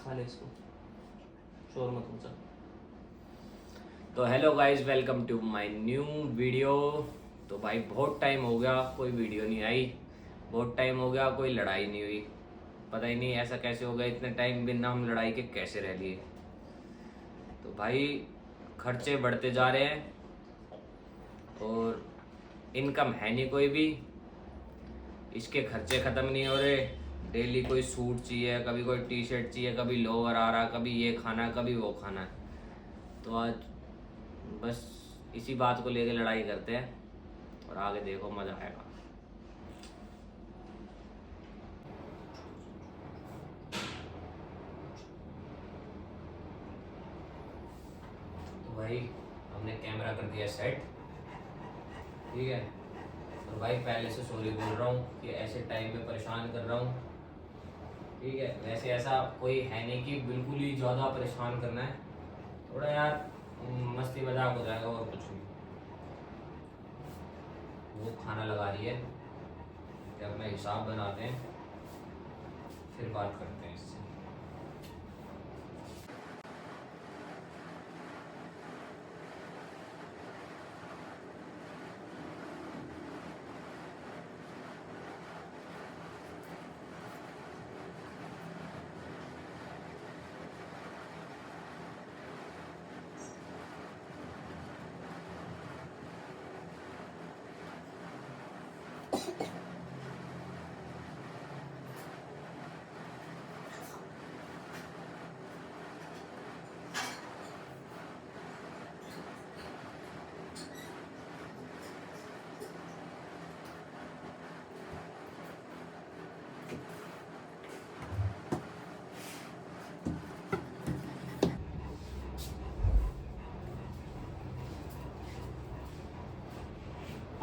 खा ले इसको, शोर मत मचा। तो hello guys, welcome to my new video. तो भाई बहुत टाइम हो गया कोई वीडियो नहीं आई, बहुत टाइम हो गया कोई लड़ाई नहीं हुई। पता ही नहीं ऐसा कैसे हो गया, इतने टाइम बिना हम लड़ाई के कैसे रह लिए। तो भाई खर्चे बढ़ते जा रहे हैं और इनकम है नहीं कोई भी, इसके खर्चे ख़त्म नहीं हो रहे। डेली कोई सूट चाहिए, कभी कोई टी शर्ट चाहिए, कभी लोअर आ रहा, कभी ये खाना कभी वो खाना। तो आज बस इसी बात को लेके लड़ाई करते हैं और आगे देखो मज़ा आएगा। तो भाई हमने कैमरा कर दिया सेट, ठीक है। और भाई पहले से सॉरी बोल रहा हूँ कि ऐसे टाइम में परेशान कर रहा हूँ, ठीक है। वैसे ऐसा कोई है नहीं कि बिल्कुल ही ज़्यादा परेशान करना है, थोड़ा यार मस्ती मजाक हो जाएगा और कुछ नहीं। वो खाना लगा रही है कि अपना हिसाब बनाते हैं फिर बात करते हैं इससे।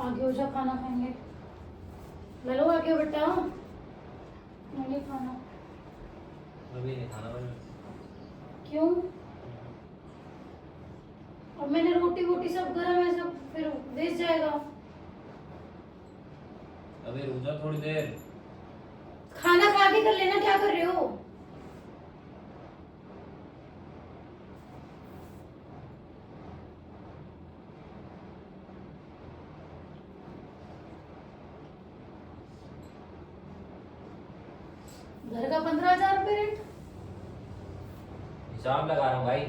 आगे हो जा, खाना खाएंगे। ले लो आगे बेटा, नहीं खाना। अभी नहीं खाना भाई। क्यों? और मैंने रोटी वोटी सब गर्म है, सब फिर वेस्ट जाएगा। अभी रुक जा थोड़ी देर। खाना खा के कर लेना, क्या कर रहे हो? घर का 15,000 रुपये रेंट। हिसाब लगा रहा हूँ भाई।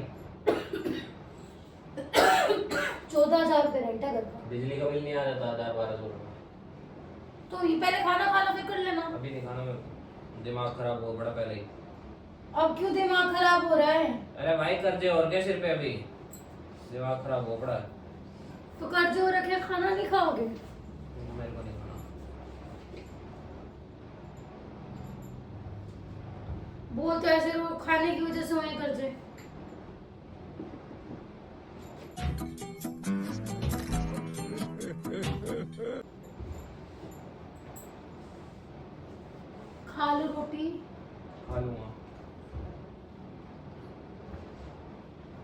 14,000 रुपये रेंट है घर का। बिजली का बिल नहीं आ जाता 1000-1200 रुपये। तो ये पहले खाना खा लो, फिर कर लेना। अभी नहीं खाना, मैं दिमाग खराब हो बड़ा पहले ही। अब क्यों दिमाग खराब हो रहा है? अरे भाई कर्जे और क्या सिर पे, अभी दिमाग खराब हो पड़ा। तो कर्ज हो रखे, खाना नहीं खाओगे? मेरे को नहीं खाना। बोल तो ऐसे रो, खाने की वजह से वहीं कर्जे। खा लो रोटी। खा लूंगा।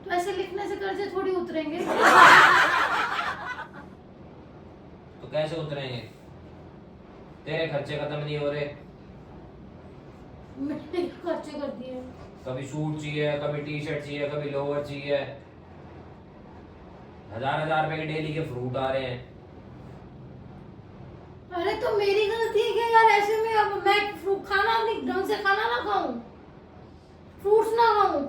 तो ऐसे लिखने से कर्जे थोड़ी उतरेंगे। तो कैसे उतरेंगे? तेरे खर्चे खत्म नहीं हो रहे। मैंने खर्चे कर दिए। कभी सूट चाहिए, कभी टी शर्ट चाहिए, कभी लोअर चाहिए। 1000-1000 रुपए के डेली के फ्रूट आ रहे हैं। अरे तो मेरी गलती है क्या यार? ऐसे में अब मैं फ्रूट खाना नहीं, ढंग से खाना ना खाऊं, फ्रूट्स ना खाऊं।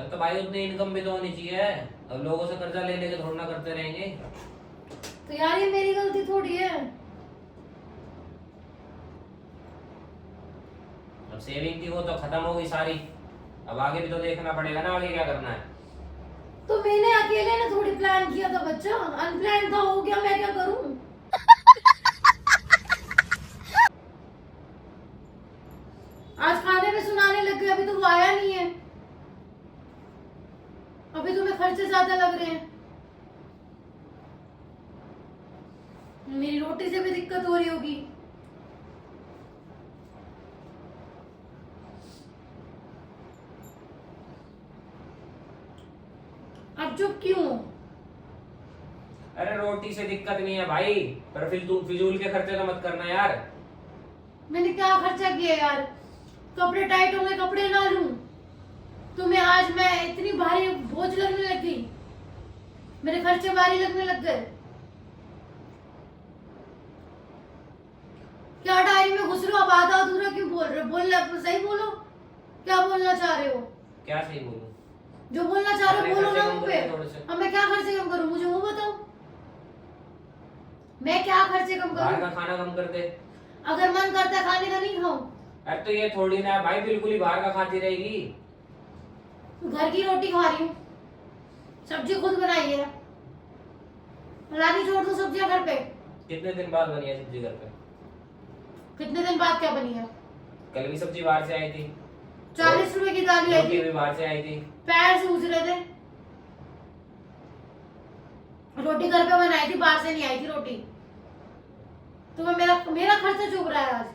तो भाई उतनी इनकम भी तो होनी चाहिए। अब लोगों से कर्जा ले लेके थोड़ा ना करते रहेंगे। तो यार ये मेरी गलती थोड़ी है। अब सेविंग थी वो तो खत्म हो गई सारी, अब आगे भी तो देखना पड़ेगा ना, आगे क्या करना है। तो मैंने अकेले ने थोड़ी प्लान किया था बच्चा, अनप्लान था, हो गया, मैं क्या करूं? आज खाने में सुनाने लग गए, अभी तो वो आया नहीं है, अभी तुम्हें खर्चे ज्यादा लग रहे हैं। मेरी रोटी से भी दिक्कत हो रही होगी। अब चुप क्यों? अरे रोटी से दिक्कत नहीं है भाई, पर फिर तू फिजूल के खर्चे तो मत करना यार। मैंने क्या खर्चा किया यार? कपड़े टाइट होंगे, कपड़े ना लूं? भारी बोझ लगने लग गई, मेरे खर्चे भारी लगने लग गए। क्या डायरी में घुस रहे हो? अब आधा अधूरा क्यों बोल रहे हो? बोलना सही बोलो, क्या बोलना चाह रहे हो? क्या सही बोलूं? जो बोलना चाह रहे हो बोलो ना मुंह पे। थोड़े से अब मैं क्या खर्चे कम करूं, मुझे वो बताओ, मैं क्या खर्चे कम बाहर करूं? का खाना कम कर दे। अगर मन करता है खाने का नहीं खाऊं? अरे तो ये थोड़ी ना है भाई, बिल्कुल ही बाहर का खाती रहेगी। घर की रोटी खा रही हूँ, सब्जी खुद बनाई है, लानी छोड़ दो सब्जियां घर पे। कितने दिन बाद बनी है सब्जी घर पे? कितने दिन बाद क्या बनी है? कल भी सब्जी बाहर से आई थी, 40 रुपए की दाल लाई रोटी थी, भी बाहर से आई थी। पैर सूज रहे थे, रोटी घर पे बनाई थी, बाहर से नहीं आई थी रोटी। तो मैं मेरा खर्चा चुभ रहा है आज।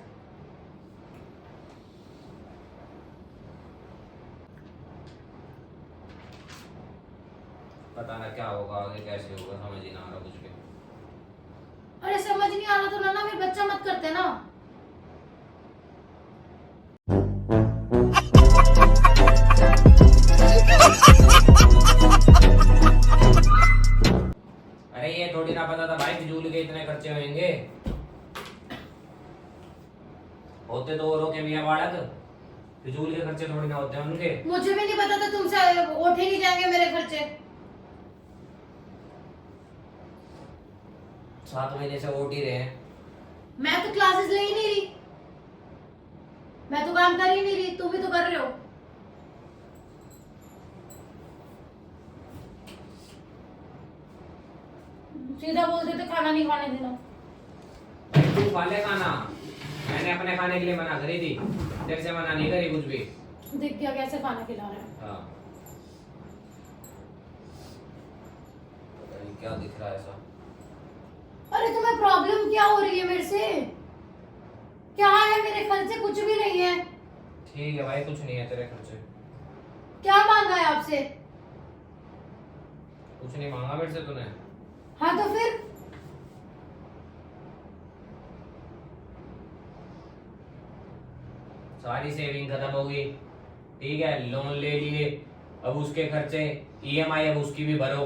पता ना क्या होगा आगे, कैसे होगा, समझ ही ना आ रहा कुछ भी। अरे समझ नहीं आ रहा तो नाना फिर बच्चा मत करते ना। अरे ये थोड़ी ना पता था भाई फिजूल के इतने खर्चे होंगे। होते तो औरों के भी है बालक, फिजूल के खर्चे थोड़ी ना होते हैं उनके। मुझे भी नहीं पता था तुमसे उठे नहीं जाएंगे मेरे खर्चे। 7 महीने से ओट ही रहे हैं। मैं तो क्लासेस ले ही नहीं रही, मैं तो काम कर ही नहीं रही, तुम भी तो कर रहे हो। सीधा बोलते थे खाना नहीं खाने देना। तू खा ले खाना, मैंने अपने खाने के लिए मना करी थी, तेरे से मना नहीं करी कुछ भी। दिख गया कैसे खाना खिला रहे हैं। हाँ पता नहीं क्या दिख रहा है ऐसा। अरे तुम्हें प्रॉब्लम क्या हो रही है मेरे से? क्या है मेरे खर्चे? कुछ भी नहीं है। ठीक है भाई, कुछ नहीं है तेरे खर्चे। क्या मांगा है आपसे? कुछ नहीं मांगा मेरे से तूने। हाँ तो फिर सारी सेविंग खत्म हो गई, ठीक है, लोन ले लिए, अब उसके खर्चे, ईएमआई अब उसकी भी भरो।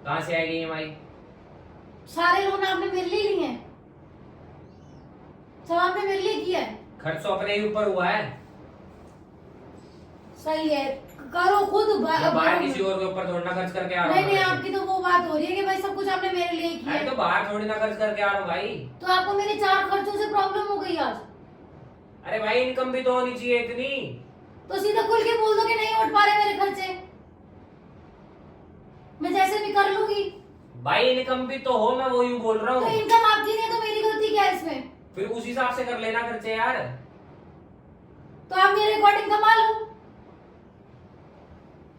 कहाँ से आएगी ईएमआई? सारे लोन आपने मेरे लिए लिए हैं, सब आपने मेरे लिए किया है। खर्च तो अपने ही ऊपर हुआ है। सही है, करो खुद। मैं बाहर किसी और के ऊपर थोड़ा ना खर्च करके आ रहा हूँ। नहीं आपकी तो वो बात हो रही है कि भाई सब कुछ आपने मेरे लिए किया अरे है। तो बाहर थोड़ी ना खर्च करके आ रहा हूँ भाई। तो आपको मेरे 4 खर्चों से प्रॉब्लम हो गई आज। अरे भाई इनकम भी तो होनी चाहिए इतनी। तो सीधा खुल के बोल दो कि नहीं उठ पा रहे मेरे खर्चे, मैं जैसे भी कर लूंगी। भाई इनकम भी तो हो, मैं वो यूं बोल रहा तो हूँ। इनकम आपकी नहीं है तो मेरी गलती क्या है इसमें? फिर उस हिसाब से कर लेना खर्चे यार। तो आप मेरे अकॉर्डिंग कमा लो।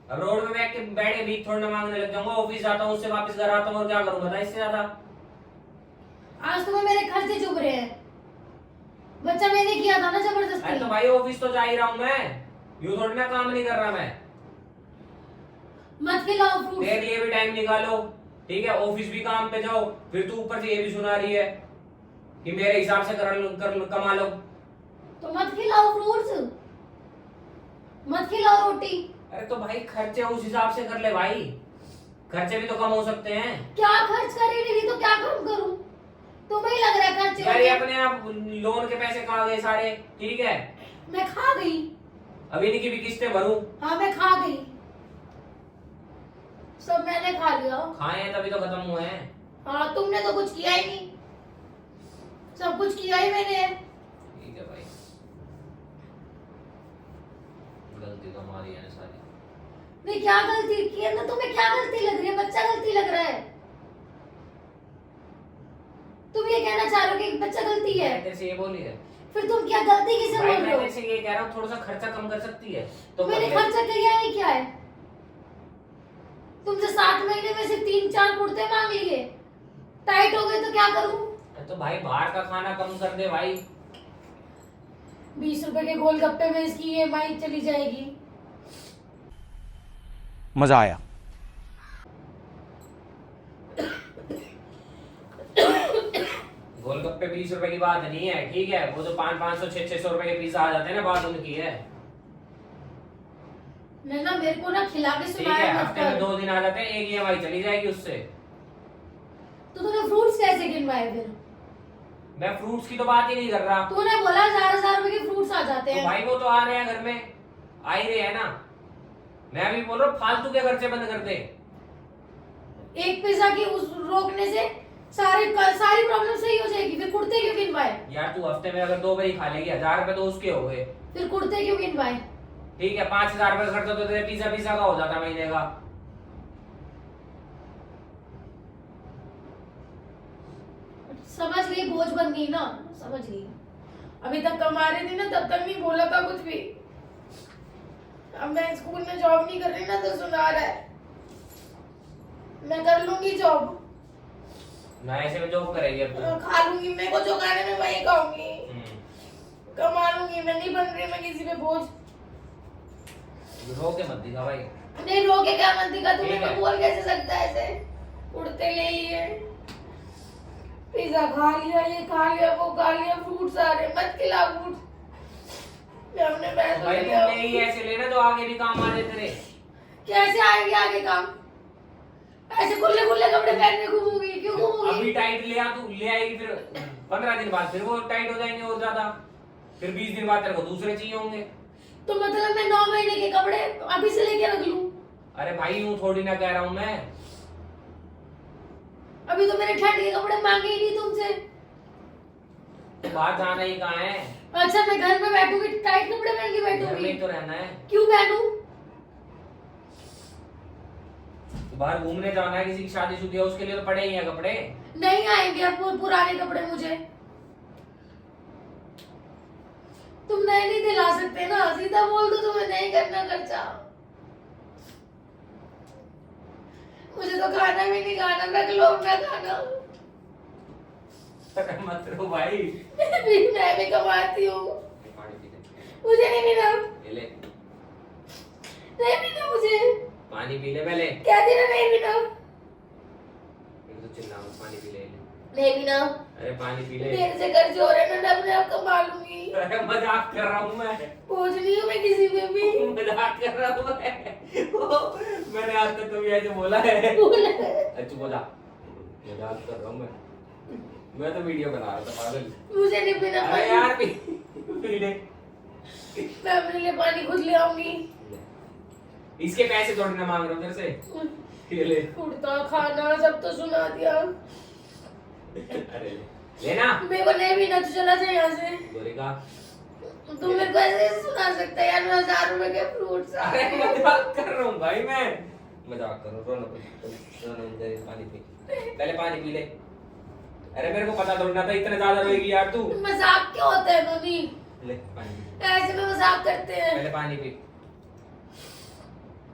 अब रोड में बैठ के भीख थोड़ा ना मांगने लग जाऊंगा। ऑफिस जाता हूँ, उससे वापस घर आता हूँ और क्या करूँ बता इससे ज्यादा। आज तुम्हें मेरे खर्चे चुभ रहे हैं, बच्चा मैंने किया था ना जबरदस्ती। अरे तो भाई ऑफिस तो जा ही रहा हूँ मैं, यूं थोड़ी ना काम नहीं कर रहा मैं। मत खिलाओ फ्रूट। तेरे लिए भी टाइम निकालो, ठीक है, ऑफिस भी काम पे जाओ, फिर तू ऊपर से ये भी सुना रही है कि मेरे हिसाब से कमा लो। तो मत खिलाओ फ्रूट्स, मत खिलाओ रोटी। अरे तो भाई खर्चे उस हिसाब से कर ले भाई, खर्चे भी तो कम हो सकते हैं। क्या खर्च कर ही नहीं तो क्या कम करूं? तुम्हें ही लग रहा है खर्चे यार होंगे। ये अपने आप लोन के पैसे कहाँ गए सारे, ठीक है, मैं खा गई। अब इनकी भी किस्तें भरूं। हाँ मैं खा गई, सब मैंने खा लिया। खाए हैं तभी तो खत्म हुए हैं। हाँ तुमने तो कुछ किया ही नहीं, सब कुछ किया ही मैंने। ठीक है भाई, गलती तो हमारी है सारी। नहीं क्या गलती की है ना? तुम्हें क्या गलती लग रही है? बच्चा गलती लग रहा है? तुम ये कहना चाह रहे हो कि बच्चा गलती है? तेरे से ये बोली है फिर तुम क्या गलती किसे भाई? बोल मैं रहे हो? तेरे से ये कह रहा हूँ थोड़ा सा खर्चा कम कर सकती है तो मैंने कर ले। खर्चा किया ही क्या है? तुमसे 7 महीने में से 3-4 कुर्ते मांग लिए, टाइट हो गए तो क्या करूं? तो भाई बाहर का खाना कम कर दे भाई। 20 रुपए के गोलगप्पे में इसकी ईएमआई चली जाएगी। मजा आया। गोलगप्पे 20 रुपए की बात नहीं है, ठीक है, वो तो 500-500 600-600 रुपए के पिज्जा आ जाते हैं ना, बात उनकी है। नैना मेरे को ना खिला के ठीक सुनाया है, मत हफ्ते में कर। 2 दिन आ जाते हैं, एक EMI चली जाएगी उससे। तो तूने फ्रूट्स कैसे गिनवाए फिर? मैं फ्रूट्स की तो बात ही नहीं कर रहा। तूने बोला 4,000 रुपए के फ्रूट्स आ जाते तो हैं। भाई वो तो आ रहे हैं घर में, आ ही रहे हैं ना। मैं अभी बोल रहा हूँ फालतू के खर्चे बंद कर दे। एक पिज्जा की उस रोकने से सारी प्रॉब्लम सही हो जाएगी। फिर कुर्ते क्यों गिनवाए? यार तू हफ्ते में अगर 2 बार ही खा लेगी, 1000 रुपए तो उसके हो गए। फिर कुर्ते क्यों गिनवाए? ठीक है, 5000 रुपए खर्चा तो तेरे पिज्जा का हो जाता महीने का। समझ गई, बोझ बन गई ना, समझ गई। अभी तक कमा रही थी ना, तब तक नहीं बोला था कुछ भी। अब मैं स्कूल में जॉब नहीं कर रही ना, तो सुना रहा है। मैं कर लूंगी जॉब, ना ऐसे में जॉब करेगी अब तू। खा लूंगी, मेरे को जो खाने में वही खाऊंगी, कमा लूंगी। मैं नहीं बन रही मैं किसी पे बोझ। रो के मत दिखा भाई। नहीं रोके क्या मत दिखा, तू ठीक मेरे है। को बोल कैसे सकता है ऐसे? उड़ते ले लिए, पिज्जा खा लिया, ये खा लिया, वो खा लिया, फ्रूट्स आ रहे, मत खिला फ्रूट्स। मैं अपने पैसे भाई ले तुम आऊं। नहीं ऐसे लेना तो आगे भी काम आ जाए तेरे। कैसे आएंगे आगे काम? ऐसे खुले खुले कपड़े पहन के घूमूंगी? क्यों घूमूंगी? अभी टाइट ले आ, तू ले आएगी, फिर 15 दिन बाद फिर वो टाइट हो जाएंगे और ज्यादा, फिर 20 दिन बाद तेरे को दूसरे चाहिए होंगे। तो मतलब मैं 9 महीने के कपड़े अभी से लेके रख लूं? अरे भाई यूं थोड़ी ना कह रहा हूं मैं। अभी तो मैंने ठंड के कपड़े मांगे ही नहीं तुमसे। तो बाहर जाना ही कहाँ है? अच्छा मैं घर में बैठूंगी, टाइट कपड़े पहन के घर में बैठूंगी? ही तो रहना है। क्यों पहनूं? बाहर घूमने जाना है, किसी की शादी शुदी है, उसके लिए तो पड़े ही हैं कपड़े। नहीं आएंगे अब पुराने कपड़े मुझे। तुम नए नहीं दिला सकते ना, सीधा बोल दो तुम्हें नहीं करना खर्चा। मुझे तो खाना भी नहीं, खाना रख लो अपना खाना। अरे मत रो भाई। मैं भी कमाती हूँ, पानी पी ले। मुझे नहीं मिला। ये ले नहीं मिला मुझे। पानी पी ले पहले। क्या देना? नहीं मिला। एक तो चिल्ला मत, पानी पी ले। नहीं मिला। अरे पानी पी ले। मेरे से कर्ज हो रहे हैं ना, अपने आप कमा लूंगी। अरे मजाक कर रहा हूँ मैं। बोझ नहीं हूँ मैं किसी पे भी। मजाक कर रहा हूँ मैं। मैंने आज तक कभी ऐसे बोला है? अच्छा बोला, मजाक कर रहा हूँ मैं तो वीडियो बना रहा था पागल। मुझे नहीं पीना अरे पानी। यार पी ले। मैं अपने लिए पानी खुद ले आऊंगी। इसके पैसे थोड़ी ना मांग रहा हूँ तेरे से। ये ले। उड़ता खाना सब तो सुना दिया। अरे लेना। मेरे को नहीं पीना, तो चला जाए यहाँ से। गोरी का। तुम मेरे को ऐसे सुना सकते हैं यार? 1000 रुपए के फ्रूट्स आ अरे रहे हैं। मजाक कर रहा हूँ भाई मैं। मजाक कर रहा हूँ, रोना पानी पी। पहले पानी पी ले। अरे मेरे को पता थोड़ी ना था इतना ज्यादा रोएगी यार तू। मजाक क्यों होता है मम्मी? ले पानी पी। ऐसे में मजाक करते हैं। पहले पानी पी।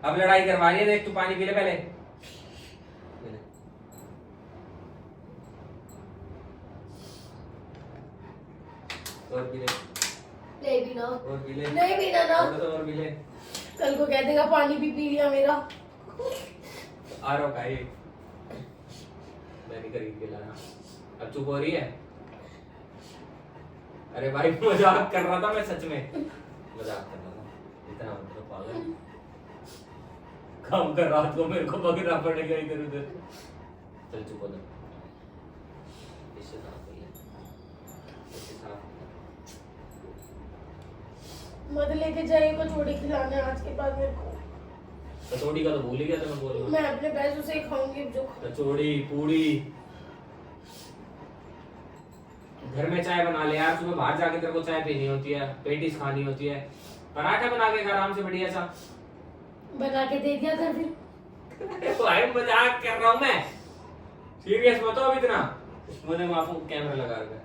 अब लड़ाई करवा रही है, देख तू पानी पी ले पहले। और पी ले। नहीं पीना। और पी ले। नहीं पीना ना। थोड़ा सा और पी ले। कल को कह देगा पानी भी पी लिया मेरा। आ रहा भाई, मैंने खरीद के लाया। अब चुप हो रही है? अरे भाई मजाक कर रहा था मैं, सच में मजाक कर रहा था। इतना मतलब पागल काम कर, रात को मेरे को पकड़ना पड़ेगा इधर उधर। चल चुप हो जा। इससे साफ हो गया, इससे साफ हो गया। मत लेके जाइए कचौड़ी खिलाने आज के बाद मेरे को। कचौड़ी का तो भूल ही गया था मैं बोलना। मैं अपने पैसों से ही खाऊंगी जो कचौड़ी पूड़ी। घर में चाय बना ले यार, सुबह बाहर जाके तेरे को चाय पीनी होती है, पेटीज खानी होती है। पराठा बना के खा आराम से बढ़िया सा। बना के दे दिया कर फिर। भाई मजाक कर रहा हूँ मैं, सीरियस मत हो अब इतना। मैंने माफू कैमरा लगा रखा है,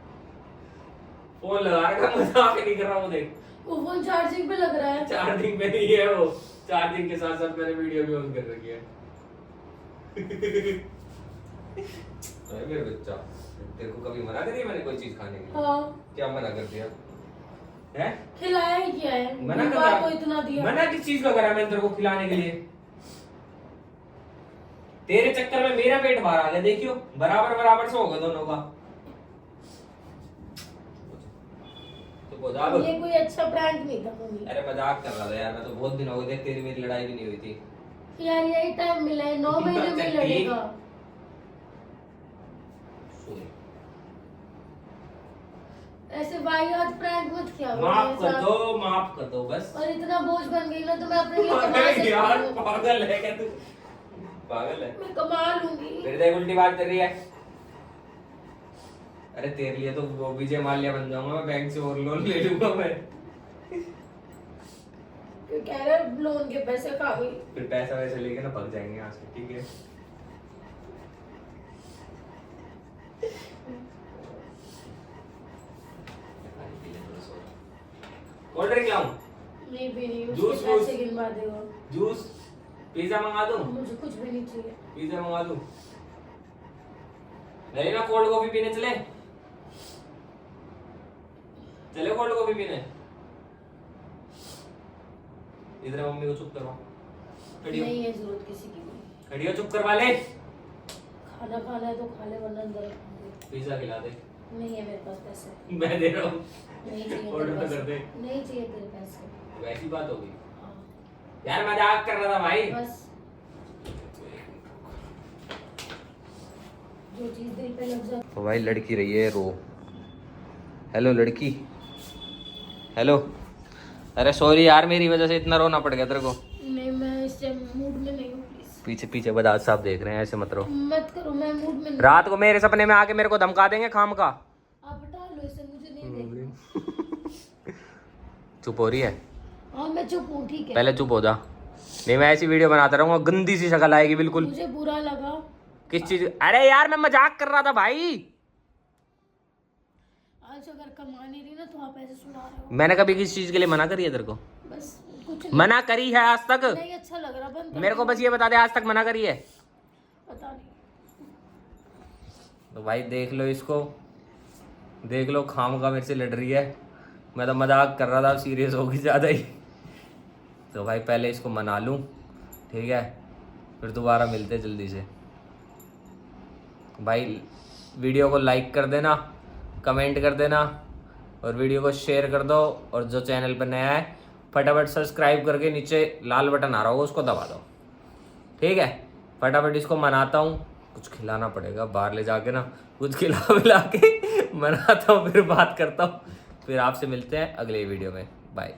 फोन लगा रखा, मजाक नहीं कर रहा हूँ। देख वो फोन चार्जिंग पे लग रहा है। चार्जिंग पे नहीं है वो, चार्जिंग के साथ साथ मैंने वीडियो भी ऑन कर रखी है। अरे मेरे बच्चा, तेरे को कभी मना करी मैंने कोई चीज खाने के लिए? हाँ। क्या मना कर दिया है? खिलाया ही क्या है? मना कर बात तो इतना दिया। मना किस चीज का करा मैंने तेरे को खिलाने के लिए? तेरे चक्कर में मेरा पेट बाहर आ गया, देखियो बराबर बराबर से होगा दोनों का। तो चुप हो जा अब। ये कोई अच्छा प्रैंक नहीं था मम्मी। अरे मजाक कर रहा था यार, मैं तो बहुत दिन हो गए थे, तेरी मेरी लड़ाई भी नहीं हुई थी। यार यही टाइम मिला है, 9 महीने में चल लड़ेगा। सुन, ऐसे वाहियात प्रैंक मत किया करो माफ मेरे कर साथ। दो, माफ कर दो बस। और इतना बोझ बन गई ना तो मैं अपने लिए कमा अरे सकती यार हूँ। पागल है क्या तू? पागल है? मैं कमा लूंगी। फिर देख उल्टी बात कर रही है। अरे तेरे लिए तो वो विजय माल्या बन जाऊंगा मैं, बैंक से और लोन ले लूंगा मैं। क्यों कह रहे हैं लोन के पैसे खा गई। फिर पैसा वैसे लेके ना भाग जाएंगे यहाँ से, ठीक है? कोल्ड ड्रिंक लाऊं? नहीं भी नहीं, जूस, उसके पैसे गिनवा देगा। जूस, पिज्जा मंगा दूं? मुझे कुछ भी नहीं चाहिए। पिज्जा मंगा दूं? नहीं ना, कोल्ड कॉफी पीने चले? चले कोल्ड कॉफी पीने? इधर मम्मी को चुप करवा। खड़ी हो, नहीं है जरूरत किसी की भी। खड़ी हो, चुप करवा ले। खाना खाना है तो खा ले, वरना अंदर रखूंगी। पिज्जा खिला दे। नहीं है मेरे पास पैसे। मैं दे रहा हूँ, नहीं चाहिए ऑर्डर तेरे तो कर दे। पैसे। नहीं चाहिए तेरे पैसे। वैसी बात होगी हाँ, यार, मजाक कर रहा था भाई। बस जो चीज दिल पे लग जाती। तो भाई लड़की रही है रो। हेलो लड़की, हेलो। अरे सॉरी यार, मेरी वजह से इतना रोना पड़ गया तेरे को। नहीं, मैं इस टाइम मूड में नहीं हूँ, प्लीज पीछे पीछे बजाज साहब देख रहे हैं, ऐसे मत रो। मत करो, मैं मूड में नहीं। रात को मेरे सपने में आके मेरे को धमका देंगे खाम का। आप हटा लो इसे, मुझे नहीं देखना। चुप हो रही है? हाँ मैं चुप हूँ, ठीक है। पहले चुप हो जा, नहीं मैं ऐसी वीडियो बनाता रहूंगा, गंदी सी शक्ल आएगी बिल्कुल। मुझे बुरा लगा। किस चीज? अरे यार मैं मजाक कर रहा था भाई। आज अगर कमा नहीं रही ना तो आप ऐसे सुना रहे हो। मैंने कभी किसी चीज के लिए मना करी है तेरे को? बस कुछ मना करी है आज तक? नहीं अच्छा लग रहा, बंद कर मेरे को दो। बस ये बता दे, आज तक मना करी है? पता नहीं। तो भाई देख लो इसको, देख लो खाम का मेरे से लड़ रही है। मैं तो मजाक कर रहा था, सीरियस होगी ज़्यादा ही। तो भाई पहले इसको मना लूँ, ठीक है, फिर दोबारा मिलते जल्दी से। भाई वीडियो को लाइक कर देना, कमेंट कर देना और वीडियो को शेयर कर दो। और जो चैनल पर नया है फटाफट सब्सक्राइब करके नीचे लाल बटन आ रहा होगा उसको दबा दो, ठीक है? फटाफट इसको मनाता हूँ, कुछ खिलाना पड़ेगा बाहर ले जाके ना, कुछ खिला पिला के मनाता हूँ, फिर बात करता हूँ। फिर आपसे मिलते हैं अगले वीडियो में, बाय।